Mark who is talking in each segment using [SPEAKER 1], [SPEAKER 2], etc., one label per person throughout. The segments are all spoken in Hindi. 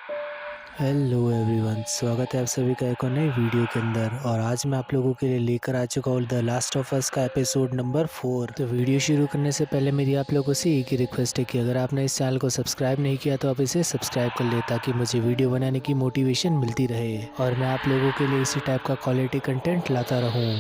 [SPEAKER 1] हेलो एवरीवन, स्वागत है आप सभी का एक और नई वीडियो के अंदर। और आज मैं आप लोगों के लिए लेकर आ चुका हूँ द लास्ट ऑफ अस का एपिसोड नंबर 4। तो वीडियो शुरू करने से पहले मेरी आप लोगों से एक ही रिक्वेस्ट है कि अगर आपने इस चैनल को सब्सक्राइब नहीं किया तो आप इसे सब्सक्राइब कर ले, ताकि मुझे वीडियो बनाने की मोटिवेशन मिलती रहे और मैं आप लोगों के लिए इसी टाइप का क्वालिटी कंटेंट लाता रहूँ।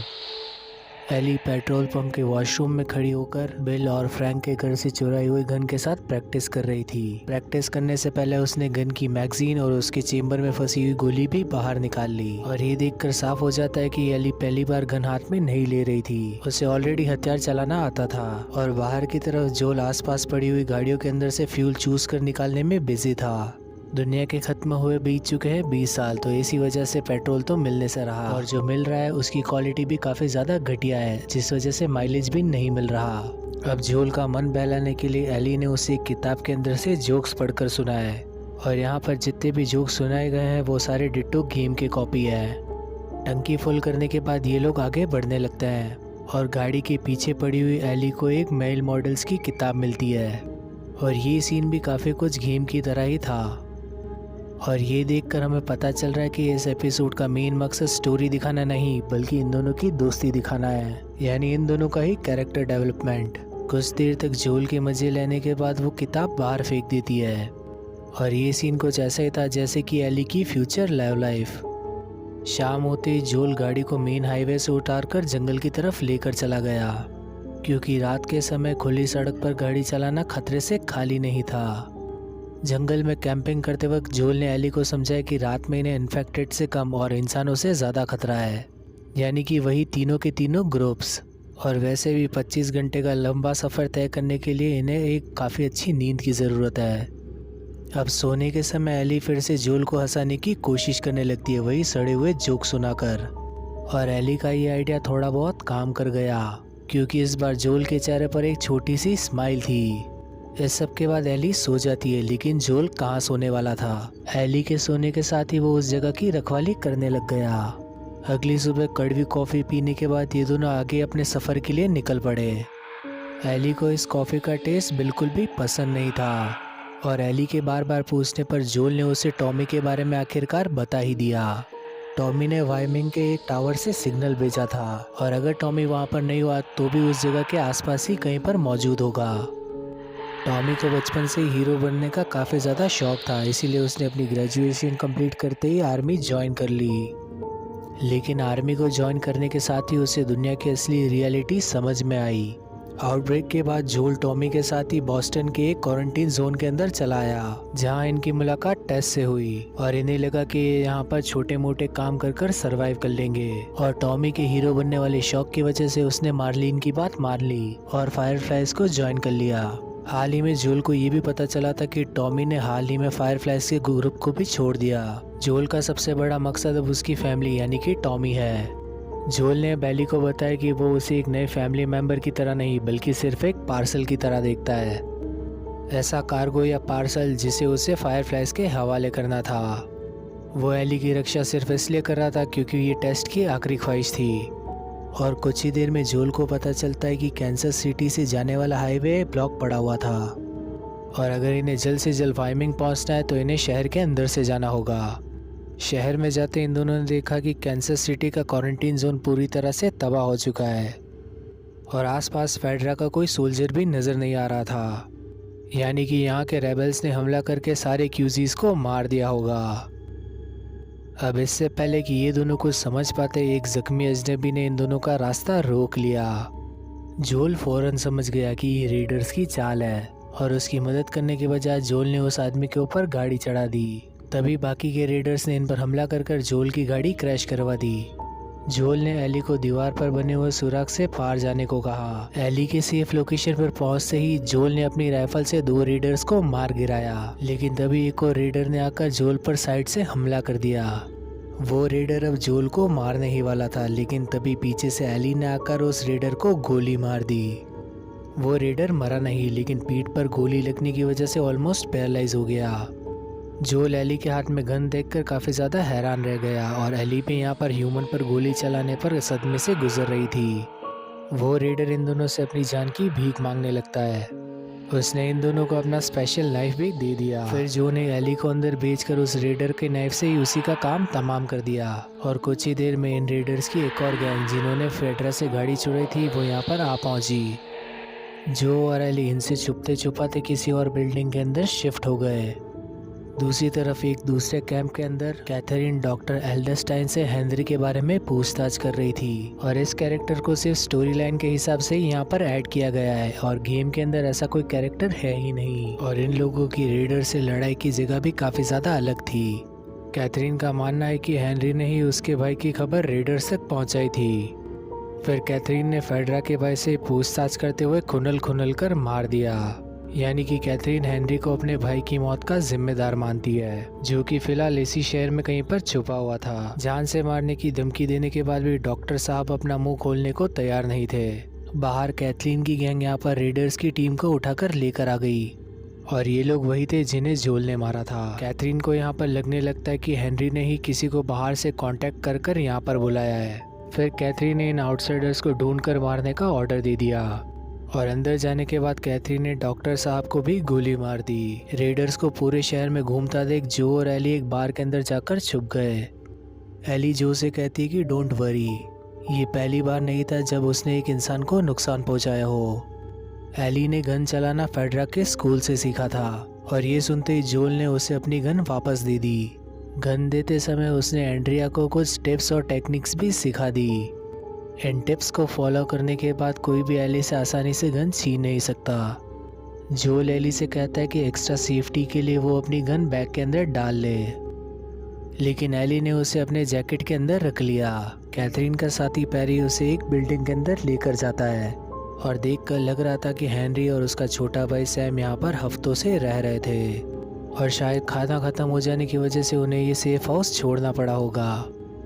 [SPEAKER 1] एली पेट्रोल पंप के वॉशरूम में खड़ी होकर बिल और फ्रैंक के घर से चुराई हुई गन के साथ प्रैक्टिस कर रही थी। प्रैक्टिस करने से पहले उसने गन की मैगजीन और उसके चेम्बर में फंसी हुई गोली भी बाहर निकाल ली। और ये देखकर साफ हो जाता है कि एली पहली बार गन हाथ में नहीं ले रही थी, उसे ऑलरेडी हथियार चलाना आता था। और बाहर की तरफ जोल आसपास पड़ी हुई गाड़ियों के अंदर से फ्यूल चूस कर निकालने में बिजी था। दुनिया के खत्म हुए बीत चुके हैं 20 साल, तो इसी वजह से पेट्रोल तो मिलने से रहा, और जो मिल रहा है उसकी क्वालिटी भी काफ़ी ज़्यादा घटिया है, जिस वजह से माइलेज भी नहीं मिल रहा। अब जोल का मन बहलाने के लिए एली ने उसे एक किताब के अंदर से जोक्स पढ़कर सुनाए। और यहाँ पर जितने भी जोक्स सुनाए गए हैं वो सारे डिट्टो गेम के कॉपी है। टंकी फुल करने के बाद ये लोग आगे बढ़ने लगते हैं और गाड़ी के पीछे पड़ी हुई एली को एक मेल मॉडल्स की किताब मिलती है। और ये सीन भी काफ़ी कुछ गेम की तरह ही था। और ये देखकर हमें पता चल रहा है कि इस एपिसोड का मेन मकसद स्टोरी दिखाना नहीं, बल्कि इन दोनों की दोस्ती दिखाना है, यानी इन दोनों का ही कैरेक्टर डेवलपमेंट। कुछ देर तक जोल के मजे लेने के बाद वो किताब बाहर फेंक देती है। और ये सीन कुछ ऐसा ही था जैसे कि एली की फ्यूचर लव लाइफ। शाम होते ही जोल गाड़ी को मेन हाईवे से उतारकर जंगल की तरफ लेकर चला गया, क्योंकि रात के समय खुली सड़क पर गाड़ी चलाना खतरे से खाली नहीं था। जंगल में कैंपिंग करते वक्त जोल ने एली को समझाया कि रात में इन्हें इन्फेक्टेड से कम और इंसानों से ज़्यादा खतरा है, यानी कि वही तीनों के तीनों ग्रुप्स। और वैसे भी 25 घंटे का लंबा सफ़र तय करने के लिए इन्हें एक काफ़ी अच्छी नींद की ज़रूरत है। अब सोने के समय एली फिर से जोल को हंसाने की कोशिश करने लगती है, वही सड़े हुए जोक सुनाकर। और एली का ये आइडिया थोड़ा बहुत काम कर गया, क्योंकि इस बार जोल के चेहरे पर एक छोटी सी स्माइल थी। इस सब के बाद एली सो जाती है, लेकिन जोल कहाँ सोने वाला था। एली के सोने के साथ ही वो उस जगह की रखवाली करने लग गया। अगली सुबह कड़वी कॉफ़ी पीने के बाद ये दोनों आगे अपने सफ़र के लिए निकल पड़े। एली को इस कॉफ़ी का टेस्ट बिल्कुल भी पसंद नहीं था, और एली के बार बार पूछने पर जोल ने उसे टॉमी के बारे में आखिरकार बता ही दिया। टॉमी ने वायमिंग के एक टावर से सिग्नल भेजा था, और अगर टॉमी वहाँ पर नहीं हुआ तो भी उस जगह के आसपास ही कहीं पर मौजूद होगा। टॉमी को बचपन से हीरो बनने का काफ़ी ज़्यादा शौक था, इसीलिए उसने अपनी ग्रेजुएशन कंप्लीट करते ही आर्मी ज्वाइन कर ली। लेकिन आर्मी को ज्वाइन करने के साथ ही उसे दुनिया की असली रियलिटी समझ में आई। आउटब्रेक के बाद जोल टॉमी के साथ ही बॉस्टन के एक क्वारंटीन जोन के अंदर चला आया, जहां इनकी मुलाकात टेस से हुई। और इन्हें लगा कि ये यहाँ पर छोटे मोटे काम कर कर सर्वाइव कर लेंगे। और टॉमी के हीरो बनने वाले शौक की वजह से उसने मार्लिन की बात मान ली और फायरफ्लाइज को ज्वाइन कर लिया। हाल ही में जोल को ये भी पता चला था कि टॉमी ने हाल ही में फायरफ्लाइज के ग्रुप को भी छोड़ दिया। जोल का सबसे बड़ा मकसद अब उसकी फैमिली यानी कि टॉमी है। जोल ने बेली को बताया कि वो उसे एक नए फैमिली मेंबर की तरह नहीं, बल्कि सिर्फ एक पार्सल की तरह देखता है, ऐसा कार्गो या पार्सल जिसे उसे फायरफ्लाइज के हवाले करना था। वो एली की रक्षा सिर्फ इसलिए कर रहा था क्योंकि ये टेस्ट की आखिरी ख्वाहिश थी। और कुछ ही देर में जोल को पता चलता है कि कैंसस सिटी से जाने वाला हाईवे ब्लॉक पड़ा हुआ था, और अगर इन्हें जल्द से जल्द वायमिंग पहुंचना है तो इन्हें शहर के अंदर से जाना होगा। शहर में जाते इन दोनों ने देखा कि कैंसस सिटी का क्वारंटीन जोन पूरी तरह से तबाह हो चुका है, और आसपास फेडरा का कोई सोल्जर भी नज़र नहीं आ रहा था, यानी कि यहाँ के रेबल्स ने हमला करके सारे क्यूजीज को मार दिया होगा। अब इससे पहले कि ये दोनों कुछ समझ पाते, एक जख्मी अजनबी ने इन दोनों का रास्ता रोक लिया। जोल फौरन समझ गया कि ये रेडर्स की चाल है, और उसकी मदद करने के बजाय जोल ने उस आदमी के ऊपर गाड़ी चढ़ा दी। तभी बाकी के रेडर्स ने इन पर हमला कर कर जोल की गाड़ी क्रैश करवा दी। जोल ने एली को दीवार पर बने हुए सुराख से पार जाने को कहा। एली के सेफ लोकेशन पर पहुंचते ही जोल ने अपनी राइफल से 2 रेडर्स को मार गिराया, लेकिन तभी एक और रेडर ने आकर जोल पर साइड से हमला कर दिया। वो रेडर अब जोल को मारने ही वाला था, लेकिन तभी पीछे से एली ने आकर उस रेडर को गोली मार दी। वो रेडर मरा नहीं, लेकिन पीठ पर गोली लगने की वजह से ऑलमोस्ट पैरालाइज हो गया। जोल एली के हाथ में गन देखकर काफ़ी ज़्यादा हैरान रह गया, और एली भी यहाँ पर ह्यूमन पर गोली चलाने पर सदमे से गुजर रही थी। वो रेडर इन दोनों से अपनी जान की भीख मांगने लगता है। उसने इन दोनों को अपना स्पेशल नाइफ भी दे दिया। फिर जो ने एली को अंदर भेजकर उस रेडर के नाइफ से ही उसी का काम तमाम कर दिया। और कुछ ही देर में इन रेडर्स की एक और गैंग जिन्होंने फेडरा से गाड़ी चुराई थी वो यहाँ पर आ पहुंची। जो और एली इनसे छुपते छुपाते किसी और बिल्डिंग के अंदर शिफ्ट हो गए। दूसरी तरफ एक दूसरे कैंप के अंदर कैथरीन डॉक्टर एल्डरस्टाइन से हेनरी के बारे में पूछताछ कर रही थी। और इस कैरेक्टर को सिर्फ स्टोरी लाइन के हिसाब से यहाँ पर ऐड किया गया है और गेम के अंदर ऐसा कोई कैरेक्टर है ही नहीं। और इन लोगों की रेडर से लड़ाई की जगह भी काफी ज्यादा अलग थी। कैथरीन का मानना है कि हेनरी ने ही उसके भाई की खबर रेडर्स तक पहुंचाई थी। फिर कैथरीन ने फेडरा के भाई से पूछताछ करते हुए खुनल कर मार दिया। यानी कि कैथरीन हेनरी को अपने भाई की मौत का जिम्मेदार मानती है, जो कि फिलहाल इसी शहर में कहीं पर छुपा हुआ था। जान से मारने की धमकी देने के बाद भी डॉक्टर साहब अपना मुंह खोलने को तैयार नहीं थे। बाहर कैथरीन की गैंग यहाँ पर रेडर्स की टीम को उठाकर लेकर आ गई और ये लोग वही थे जिन्हें जोल ने मारा था। कैथरीन को यहाँ पर लगने लगता है कि हेनरी ने ही किसी को बाहर से कांटेक्ट कर यहाँ पर बुलाया है। फिर कैथरीन ने इन आउटसाइडर्स को ढूंढकर मारने का ऑर्डर दे दिया और अंदर जाने के बाद कैथरीन ने डॉक्टर साहब को भी गोली मार दी। रेडर्स को पूरे शहर में घूमता देख जो और एली एक बार के अंदर जाकर छुप गए। एली जो से कहती है कि डोंट वरी, ये पहली बार नहीं था जब उसने एक इंसान को नुकसान पहुंचाया हो। एली ने गन चलाना फेडरा के स्कूल से सीखा था और ये सुनते ही जोल ने उसे अपनी गन वापस दे दी। गन देते समय उसने एंड्रिया को कुछ टिप्स और टेक्निक्स भी सिखा दी। इन टिप्स को फॉलो करने के बाद कोई भी एली से आसानी से गन छीन नहीं सकता। जोल एली से कहता है कि एक्स्ट्रा सेफ्टी के लिए वो अपनी गन बैग के अंदर डाल ले, लेकिन एली ने उसे अपने जैकेट के अंदर रख लिया। कैथरीन का साथी पैरी उसे एक बिल्डिंग के अंदर लेकर जाता है और देखकर लग रहा था कि हेनरी और उसका छोटा भाई सैम यहाँ पर हफ्तों से रह रहे थे और शायद खाना खत्म हो जाने की वजह से उन्हें ये सेफ हाउस छोड़ना पड़ा होगा।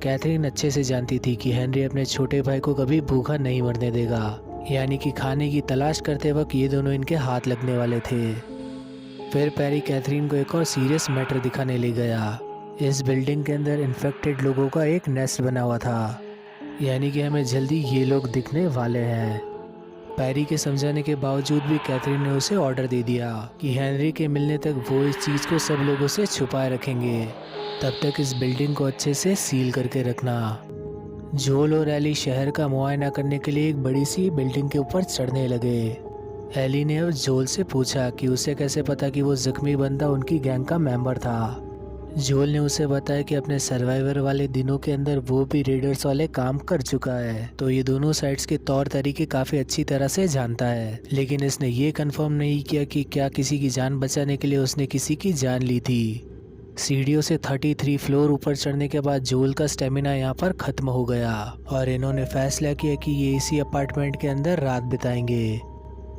[SPEAKER 1] कैथरीन अच्छे से जानती थी कि हेनरी अपने छोटे भाई को कभी भूखा नहीं मरने देगा, यानी कि खाने की तलाश करते वक्त ये दोनों इनके हाथ लगने वाले थे। फिर पैरी कैथरीन को एक और सीरियस मैटर दिखाने ले गया। इस बिल्डिंग के अंदर इन्फेक्टेड लोगों का एक नेस्ट बना हुआ था, यानी कि हमें जल्दी ये लोग दिखने वाले हैं। पैरी के समझाने के बावजूद भी कैथरीन ने उसे ऑर्डर दे दिया कि हेनरी के मिलने तक वो इस चीज़ को सब लोगों से छुपाए रखेंगे, तब तक इस बिल्डिंग को अच्छे से सील करके रखना। जोल और एली शहर का मुआयना करने के लिए एक बड़ी सी बिल्डिंग के ऊपर चढ़ने लगे। एली ने अब जोल से पूछा कि उसे कैसे पता कि वो जख्मी बंदा उनकी गैंग का मेंबर था। जोल ने उसे बताया कि अपने सर्वाइवर वाले दिनों के अंदर वो भी रेडर्स वाले काम कर चुका है, तो ये दोनों साइड्स के तौर तरीके काफ़ी अच्छी तरह से जानता है। लेकिन इसने ये कंफर्म नहीं किया कि क्या किसी की जान बचाने के लिए उसने किसी की जान ली थी। सीढ़ियों से 33 फ्लोर ऊपर चढ़ने के बाद जोल का स्टेमिना यहाँ पर ख़त्म हो गया और इन्होंने फैसला किया कि ये इसी अपार्टमेंट के अंदर रात बिताएंगे।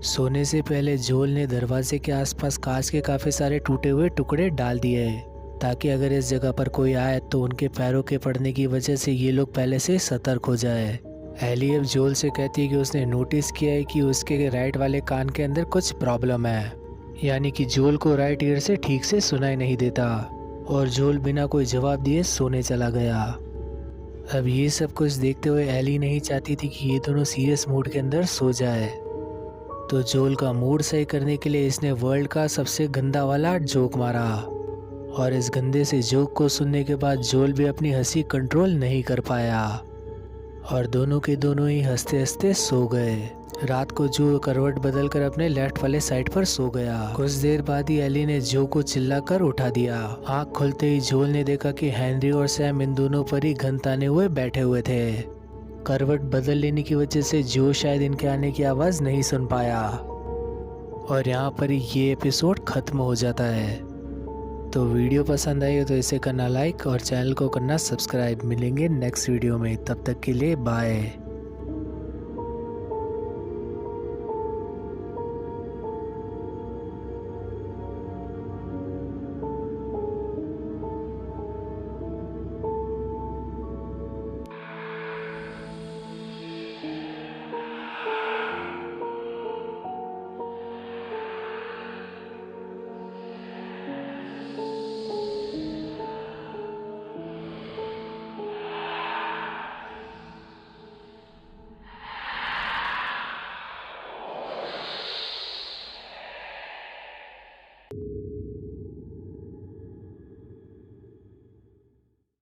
[SPEAKER 1] सोने से पहले जोल ने दरवाजे के आसपास कांच के काफ़ी सारे टूटे हुए टुकड़े डाल दिए, ताकि अगर इस जगह पर कोई आए तो उनके पैरों के पड़ने की वजह से ये लोग पहले से सतर्क हो जाए। एली अब जोल से कहती है कि उसने नोटिस किया है कि उसके राइट वाले कान के अंदर कुछ प्रॉब्लम है, यानी कि जोल को राइट ईयर से ठीक से सुनाई नहीं देता और जोल बिना कोई जवाब दिए सोने चला गया। अब ये सब कुछ देखते हुए एली नहीं चाहती थी कि ये दोनों सीरियस मूड के अंदर सो जाए, तो जोल का मूड सही करने के लिए इसने वर्ल्ड का सबसे गंदा वाला जोक मारा और इस गंदे से जोक को सुनने के बाद जोल भी अपनी हंसी कंट्रोल नहीं कर पाया और दोनों के दोनों ही हंसते हंसते सो गए। रात को जो करवट बदलकर अपने लेफ्ट वाले साइड पर सो गया। कुछ देर बाद ही एली ने जो को चिल्लाकर उठा दिया। आंख खुलते ही जोल ने देखा कि हेनरी और सैम इन दोनों पर ही गन ताने हुए बैठे हुए थे। करवट बदल लेने की वजह से जो शायद इनके आने की आवाज़ नहीं सुन पाया और यहाँ पर ही ये एपिसोड ख़त्म हो जाता है। तो वीडियो पसंद आई हो तो इसे करना लाइक और चैनल को करना सब्सक्राइब। मिलेंगे नेक्स्ट वीडियो में, तब तक के लिए बाय।